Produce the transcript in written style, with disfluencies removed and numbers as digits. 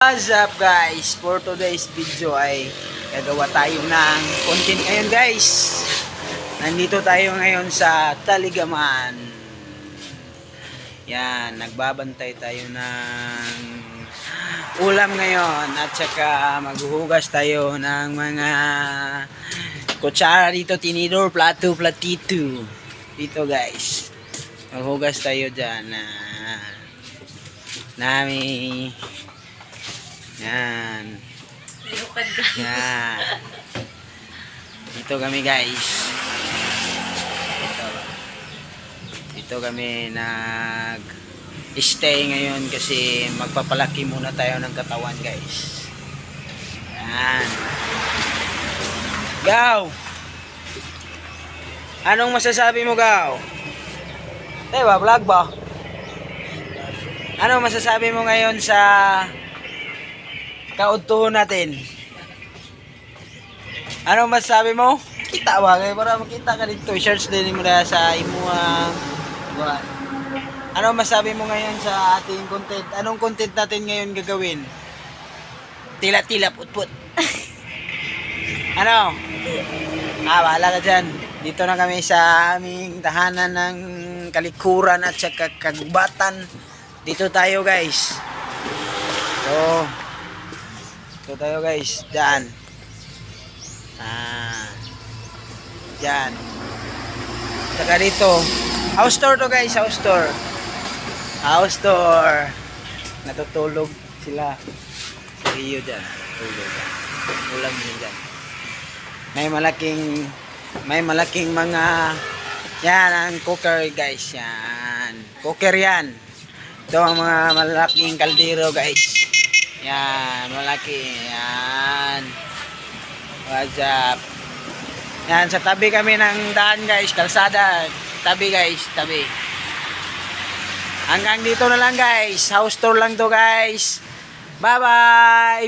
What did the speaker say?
What's up guys? For today's video ay gagawa tayo ng content ngayon guys. Nandito tayo ngayon sa Taligaman. Yan, nagbabantay tayo ng ulam ngayon at saka maghuhugas tayo ng mga kutsara dito, tinidor, plato, platito. Dito guys. Maghuhugas tayo dyan nami. Yan. Yan. Dito kami guys. Dito kami nag-stay ngayon kasi magpapalaki muna tayo ng katawan guys. Yan. Gaw! Anong masasabi mo Gaw? Diba, vlog ba? Ano masasabi mo ngayon sa kaudtuhon natin? Ano masasabi mo? Kita ba? Para makita ka dito. Search din mo na sa imuang buwan. Ano masasabi mo ngayon sa ating content? Anong content natin ngayon gagawin? Tila-tila put-put. Ano? Bahala ka dyan. Dito na kami sa aming tahanan ng kalikuran at saka kagubatan. Dito tayo guys. So, dito tayo guys. Diyan. Diyan. Saka dito. House tour to guys. House tour. House tour. Natutulog sila. Sa iyo dyan. Tulog. Ulam nyo dyan. May malaking mga yan ang cooker guys. Yan. Cooker yan. Ito ang mga malaking kaldero guys. Yan, malaki. Yan. What's up? Yan, sa tabi kami ng daan guys, kalsada. Tabi guys, tabi. Hanggang dito na lang guys. House tour lang to guys. Bye bye.